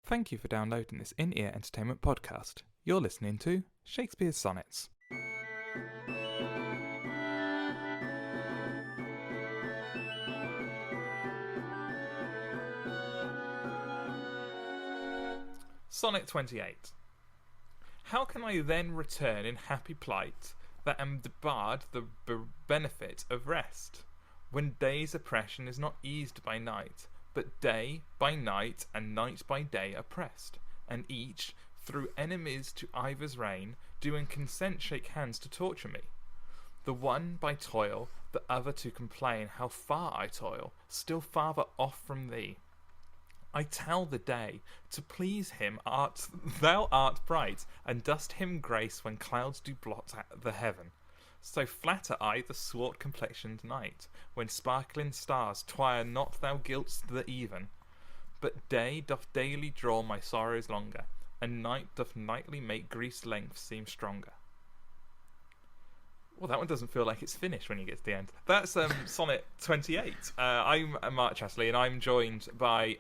Thank you for downloading this in-ear entertainment podcast. You're listening to Shakespeare's Sonnets. Sonnet 28. How can I then return in happy plight, that am debarred the benefit of rest, when day's oppression is not eas'd by night, but day by night and night by day oppressed, and each, through enemies to either's reign, do in consent shake hands to torture me. The one by toil, the other to complain how far I toil, still farther off from thee. I tell the day, to please him thou art bright, and dost him grace when clouds do blot the heaven. So flatter I the swart-complexion'd night, when sparkling stars twire not thou gild'st the even. But day doth daily draw my sorrows longer, and night doth nightly make grief's length seem stronger. Well, that one doesn't feel like it's finished when you get to the end. That's Sonnet 28. I'm Mark Chatterley, and I'm joined by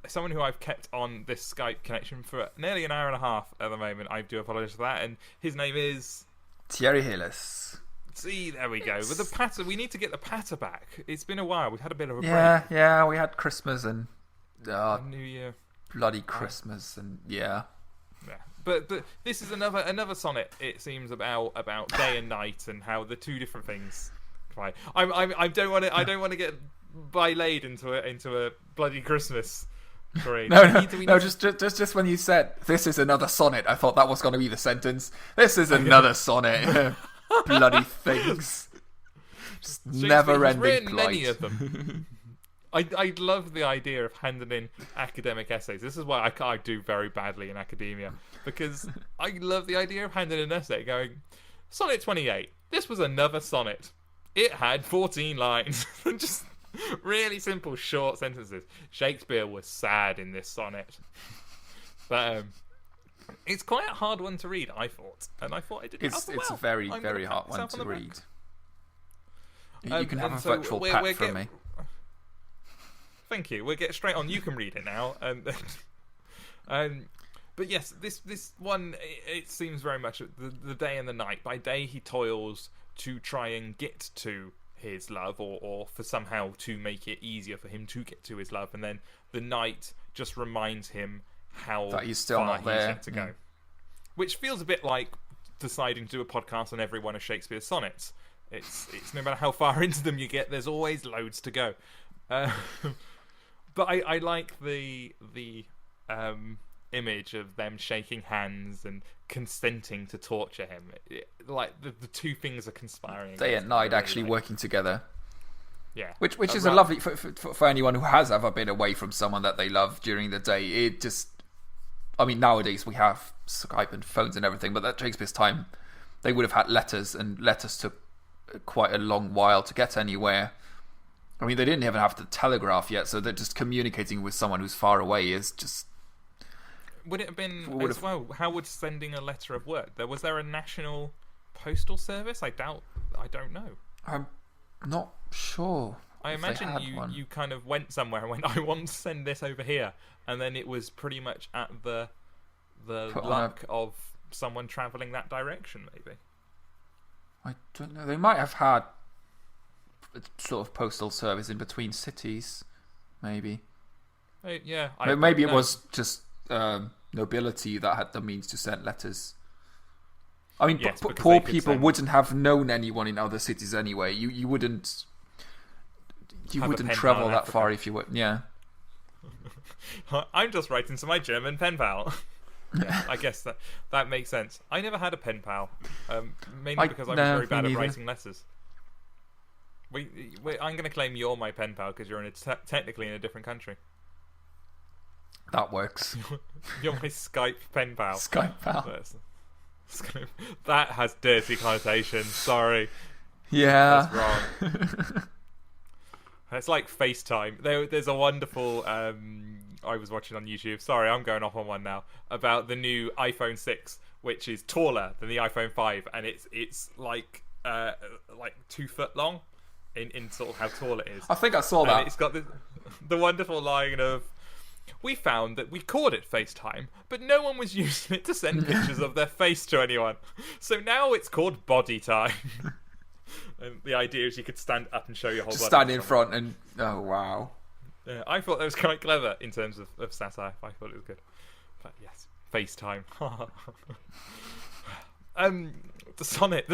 someone who I've kept on this Skype connection for nearly an hour and a half at the moment. I do apologise for that. And his name is... Thierry Heles. See, there we go. With the patter, we need to get the patter back. It's been a while. We've had a bit of a break. Yeah, we had Christmas and... New Year. Bloody Christmas and... Yeah. But this is another sonnet. It seems about day and night and how the two different things. Right. I don't want to get bylaid into a bloody Christmas parade. No. Just when you said this is another sonnet, I thought that was going to be the sentence. This is another sonnet. Bloody things. Just never-ending plight. Many of them. I love the idea of handing in academic essays. This is why I do very badly in academia, because I love the idea of handing in an essay going, Sonnet 28, this was another sonnet. It had 14 lines. Just really simple, short sentences. Shakespeare was sad in this sonnet. But it's quite a hard one to read, I thought. And I thought I did It's well. a very, very hard one to read. You can have a virtual pat from me. Thank you. We'll get straight on. You can read it now. But yes, this one, it seems very much the day and the night. By day, he toils to try and get to his love, or for somehow to make it easier for him to get to his love. And then the night just reminds him how that he's still far not there. He's yet to go. Which feels a bit like deciding to do a podcast on every one of Shakespeare's sonnets. It's no matter how far into them you get, there's always loads to go. But I like the image of them shaking hands and consenting to torture him. Like the two things are conspiring. Day and night actually working together. Yeah, which is a lovely for anyone who has ever been away from someone that they love during the day. It just, I mean, nowadays we have Skype and phones and everything, but at Shakespeare's time, they would have had letters, and letters took quite a long while to get anywhere. I mean, they didn't even have the telegraph yet, so they're just communicating with someone who's far away is just... Would it have been as well? How would sending a letter have worked? Was there a national postal service? I don't know. I'm not sure. I imagine you kind of went somewhere and went, I want to send this over here, and then it was pretty much at the luck of someone travelling that direction, maybe. I don't know. They might have had sort of postal service in between cities, maybe. Yeah, maybe it was just nobility that had the means to send letters. I mean, yes, poor people wouldn't have known anyone in other cities anyway. You wouldn't travel that far if you would. Yeah. I'm just writing to my German pen pal. Yeah, I guess that makes sense. I never had a pen pal, mainly because I was very bad at writing letters. I'm going to claim you're my pen pal because you're technically in a different country. That works. You're my Skype pen pal. Skype pal. That has dirty connotations. Sorry. Yeah. That's wrong. It's like FaceTime. There's a wonderful... I was watching on YouTube. Sorry, I'm going off on one now. About the new iPhone 6, which is taller than the iPhone 5. And it's like 2 foot long. In sort of how tall it is. I think I saw that. And it's got the wonderful line of, We found that we called it FaceTime, but no one was using it to send pictures of their face to anyone. So now it's called body time. And the idea is you could stand up and show your whole Just body. stand in front and... Oh, wow. I thought that was quite clever in terms of satire. I thought it was good. But yes, FaceTime. The sonnet.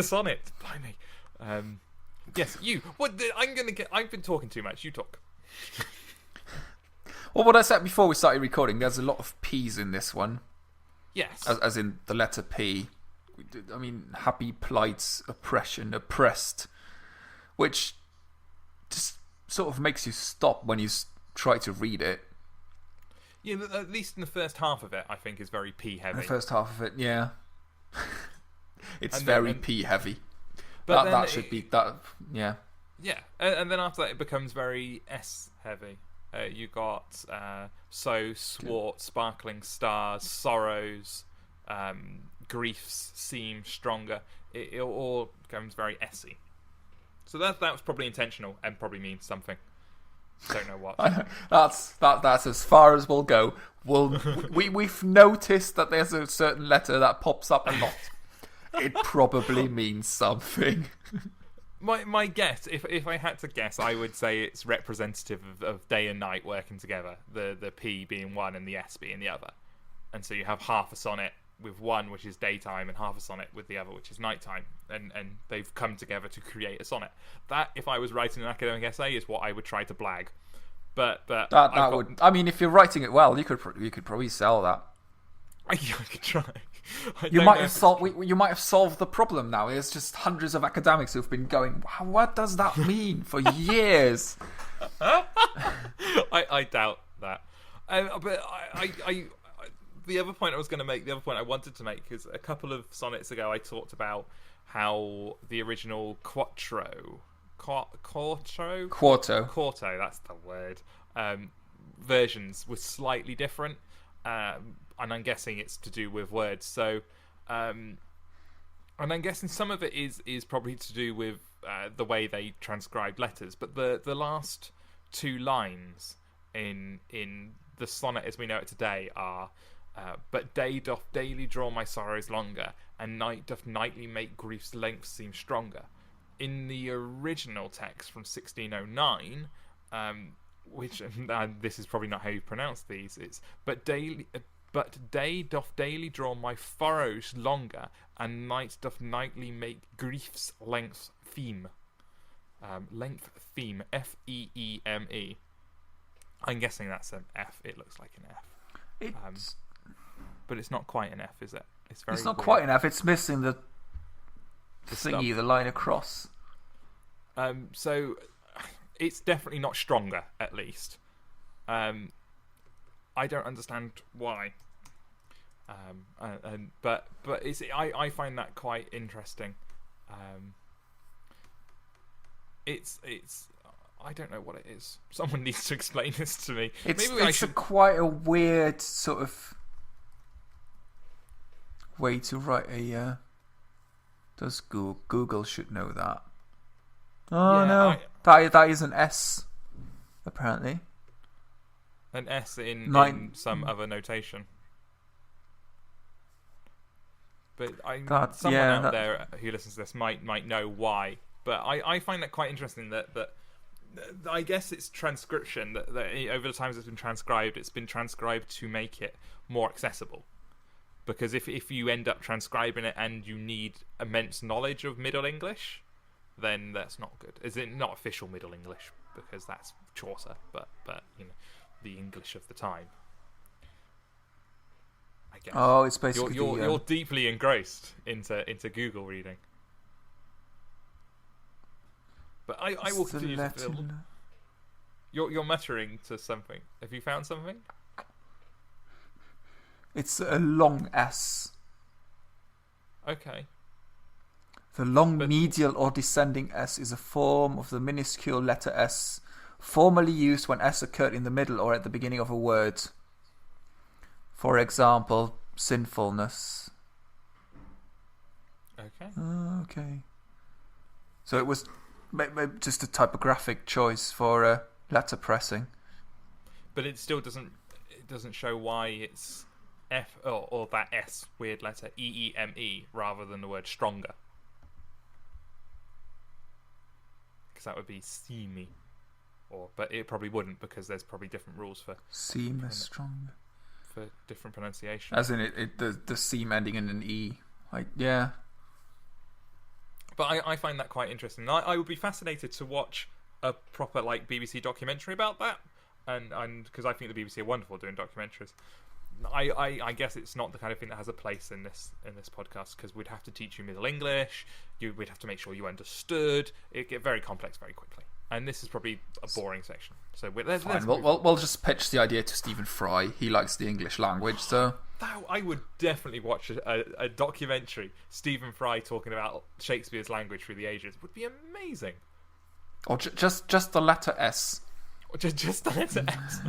Blimey. Yes, you. I've been talking too much. You talk. Well, what I said before we started recording, there's a lot of P's in this one. Yes. As in the letter P. I mean, happy, plight, oppression, oppressed, which just sort of makes you stop when you try to read it. Yeah, at least in the first half of it, I think is very P heavy. The first half of it, yeah. It's And very then- P heavy. But That should be that. Yeah. Yeah, and then after that it becomes very S heavy. You got swart, sparkling stars, sorrows, griefs seem stronger. It all becomes very S-y. So that was probably intentional and probably means something. Don't know what. That's as far as we'll go. We've noticed that there's a certain letter that pops up a lot. It probably means something. My guess, if I had to guess, I would say it's representative of day and night working together. The P being one and the S being the other. And so you have half a sonnet with one which is daytime and half a sonnet with the other which is nighttime. And they've come together to create a sonnet. That, if I was writing an academic essay, is what I would try to blag. But that would. I mean, if you're writing it well, you could probably sell that. I could try. You might have solved the problem now. There's just hundreds of academics who've been going, wow, what does that mean, for years? I doubt that. But the other point I was going to make, the other point I wanted to make, is a couple of sonnets ago I talked about how the original quarto, that's the word, versions were slightly different. And I'm guessing it's to do with words. So, and I'm guessing some of it is probably to do with the way they transcribed letters. But the last two lines in the sonnet as we know it today are, "But day doth daily draw my sorrows longer, and night doth nightly make grief's length seem stronger." In the original text from 1609, which this is probably not how you pronounce these, it's "But day doth daily draw my furrows longer, and night doth nightly make grief's length theme." Length theme, F-E-E-M-E. I'm guessing that's an F. It looks like an F. But it's not quite an F, is it? It's not weird. quite an F. It's missing the thingy, the line across. So it's definitely not stronger, at least. I don't understand why. But I find that quite interesting. It's I don't know what it is. Someone needs to explain this to me. It's quite a weird sort of way to write a. Does Google should know that? Oh Yeah, no, that is an S, apparently. An S in some other notation. But someone out there who listens to this might know why. But I find that quite interesting that I guess it's transcription that over the times it's been transcribed to make it more accessible. Because if you end up transcribing it and you need immense knowledge of Middle English, then that's not good. Is it not official Middle English, because that's Chaucer, but you know, the English of the time, I guess. Oh, it's basically you're deeply engrossed into Google reading. But I will continue to feel. You're muttering to something. Have you found something? It's a long S. Okay. The long medial or descending S is a form of the minuscule letter S, formerly used when S occurred in the middle or at the beginning of a word. For example, sinfulness. Okay. Okay. So it was just a typographic choice for letter pressing. But it still doesn't. it doesn't show why it's F or that S weird letter EEME rather than the word stronger. Because that would be seamy. But it probably wouldn't, because there's probably different rules for Seam is strong. For different pronunciation. As in the seam ending in an E. Yeah. But I find that quite interesting. I would be fascinated to watch a proper BBC documentary about that, and because I think the BBC are wonderful doing documentaries. I guess it's not the kind of thing that has a place in this podcast, because we'd have to teach you Middle English. We'd have to make sure you understood. It'd get very complex very quickly. And this is probably a boring section. So fine. We'll just pitch the idea to Stephen Fry. He likes the English language, so... I would definitely watch a documentary, Stephen Fry talking about Shakespeare's language through the ages. It would be amazing. Or just the letter S. Or just the letter S.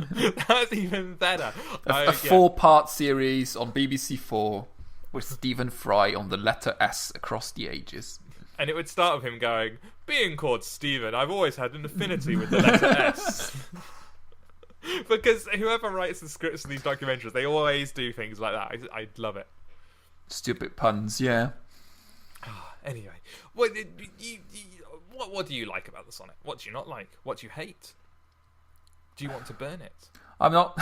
That's even better. A 4-part series on BBC4 with Stephen Fry on the letter S across the ages. And it would start with him going, being called Stephen, I've always had an affinity with the letter S. Because whoever writes the scripts of these documentaries, they always do things like that. I love it. Stupid puns, yeah. Anyway, what do you like about the sonnet? What do you not like? What do you hate? Do you want to burn it? I'm not...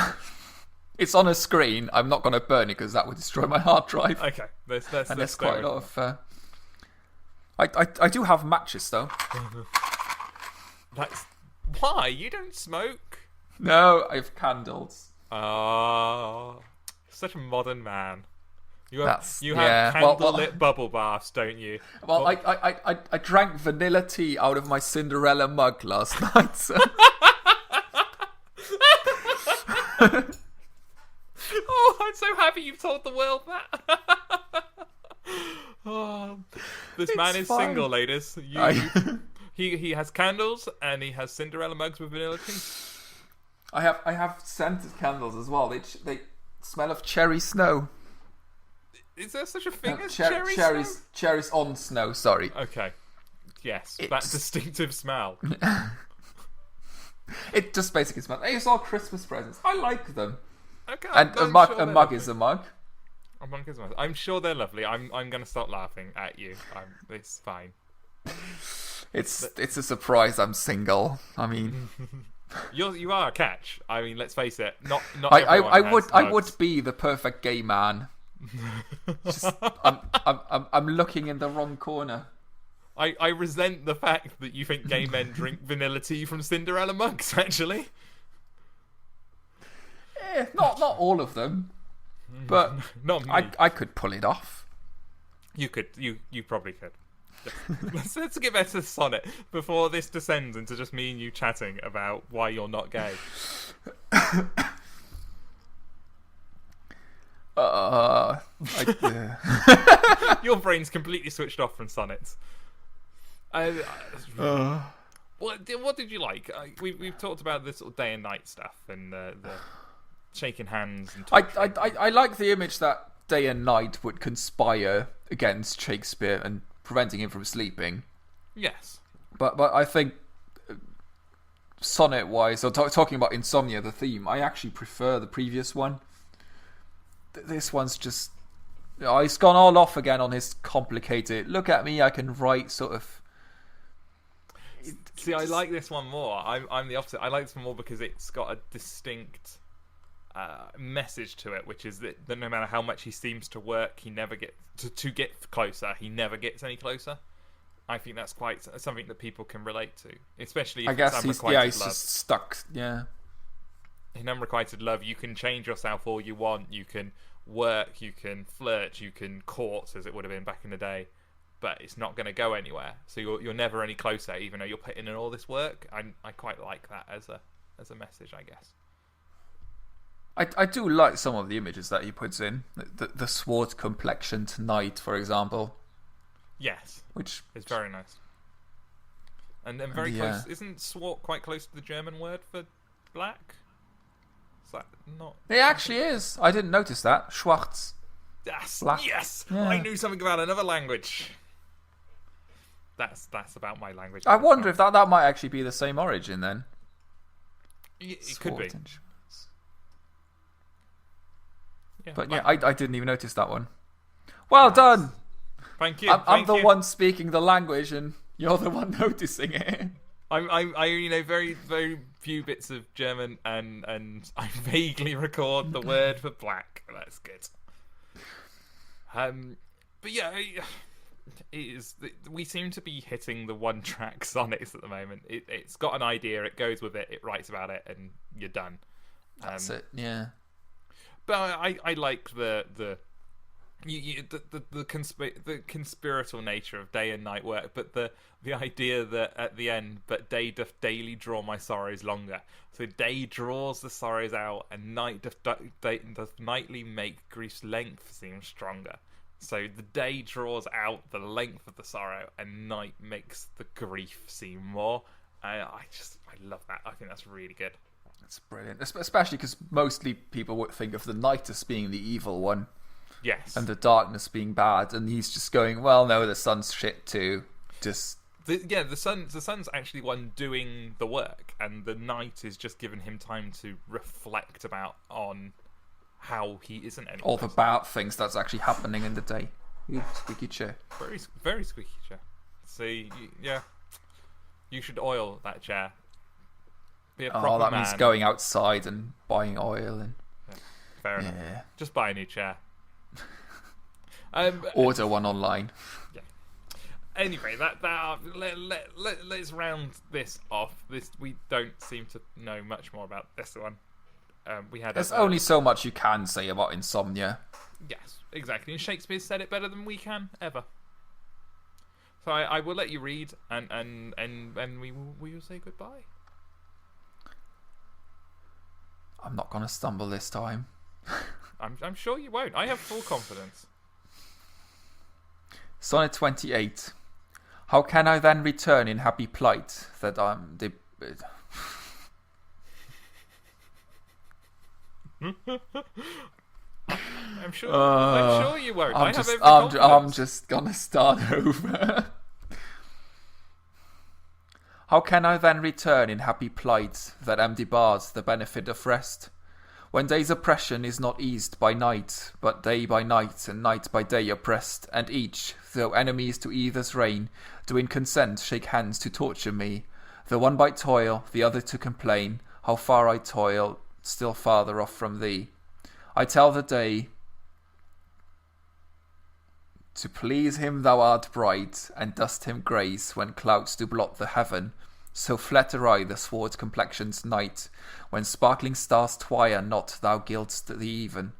It's on a screen. I'm not going to burn it because that would destroy my hard drive. Okay. There's quite a lot of... I do have matches, though. That's... Why? You don't smoke? No, I have candles. Such a modern man. You have yeah. candlelit bubble baths, don't you? Well, I drank vanilla tea out of my Cinderella mug last night. So. Oh, I'm so happy you've told the world that. This man is fine. single, ladies. He has candles and he has Cinderella mugs with vanilla tea. I have scented candles as well. They smell of cherry snow. Is there such a thing as snow? Cherries on snow, sorry. Okay. Yes, that distinctive smell. It just basically smells. It's all Christmas presents. I like them. Okay, and a mug is a mug. A mug is a mug. I'm sure they're lovely. I'm going to stop laughing at you. It's fine. It's a surprise I'm single. I mean... You are a catch. I mean, let's face it. Not I would be the perfect gay man. Just, I'm looking in the wrong corner. I resent the fact that you think gay men drink vanilla tea from Cinderella mugs. Actually, not all of them, but not me. I could pull it off. You could. You probably could. Let's get back to the sonnet before this descends into just me and you chatting about why you're not gay. Your brain's completely switched off from sonnets. What did you like? We've talked about this sort of day and night stuff and the shaking hands. And I like the image that day and night would conspire against Shakespeare and preventing him from sleeping. Yes. But I think sonnet-wise, or talking about insomnia, the theme, I actually prefer the previous one. This one's just... he's gone all off again on his complicated, look at me, I can write sort of... See, I like this one more. I'm the opposite. I like this one more because it's got a distinct message to it, which is that no matter how much he seems to work, he never gets to get closer. He never gets any closer. I think that's quite something that people can relate to, especially if it's unrequited he's love. Just stuck. Yeah. In unrequited love, you can change yourself all you want. You can work. You can flirt. You can court, as it would have been back in the day. But it's not going to go anywhere. So you're never any closer, even though you're putting in all this work. I quite like that as a message, I guess. I do like some of the images that he puts in. The swart-complexion'd knight, for example. Yes, which is very nice. And then very close. Isn't swart quite close to the German word for black? Is that not? It actually is. I didn't notice that. Schwarz. Yes. Black. Yes. Yeah. I knew something about another language. That's about my language. I wonder if that might actually be the same origin then. It could be. But yeah, I didn't even notice that one. Well done. Thank you. I'm the one speaking the language, and you're the one noticing it. I very, very few bits of German, and I vaguely record the word for black. That's good. But yeah, it is. We seem to be hitting the one-track sonnets at the moment. It's got an idea, it goes with it, it writes about it, and you're done. That's it. Yeah. But I like the conspiratorial nature of day and night work, but the idea that at the end, but day doth daily draw my sorrows longer. So day draws the sorrows out, and night doth nightly make grief's length seem stronger. So the day draws out the length of the sorrow, and night makes the grief seem more. I love that. I think that's really good. That's brilliant, especially because mostly people would think of the night as being the evil one. Yes. And the darkness being bad, and he's just going, well, no, the sun's shit too. Just the sun's actually one doing the work, and the night is just giving him time to reflect on how he isn't any. All the bad things that's actually happening in the day. Squeaky chair. Very, very squeaky chair. See, you should oil that chair. Be a proper that man. means going outside and buying oil and. Yeah, fair enough. Yeah. Just buy a new chair. Order one online. Yeah. Anyway, let's round this off. We don't seem to know much more about this one. There's only so much you can say about insomnia. Yes, exactly. And Shakespeare said it better than we can ever. So I will let you read, and we will say goodbye. I'm not going to stumble this time. I'm sure you won't. I have full confidence. Sonnet 28. How can I then return in happy plight that I'm I'm sure you won't. I'm just gonna start over. How can I then return in happy plight that am debarred the benefit of rest? When day's oppression is not eas'd by night, but day by night and night by day oppressed, and each, though enemies to either's reign, do in consent shake hands to torture me, the one by toil, the other to complain, how far I toil, still farther off from thee. I tell the day, to please him thou art bright, and dost him grace when clouds do blot the heaven. So flatter I the swart-complexion'd night, when sparkling stars twire not, thou gild'st the even.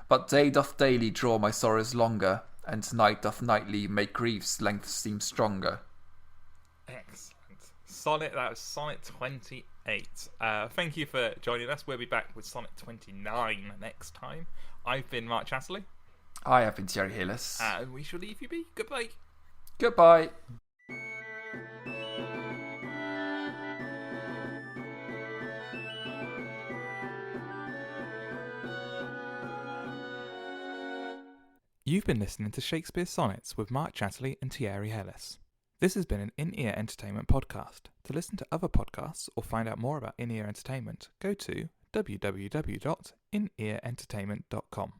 But day doth daily draw my sorrows longer, and night doth nightly make grief's length seem stronger. Excellent. That was Sonnet 28. Thank you for joining us. We'll be back with Sonnet 29 next time. I've been Mark Chatterley. I have been Thierry Heles. And we shall leave you be. Goodbye. Goodbye. You've been listening to Shakespeare Sonnets with Mark Chatterley and Thierry Heles. This has been an In-Ear Entertainment podcast. To listen to other podcasts or find out more about In-Ear Entertainment, go to www.inearentertainment.com.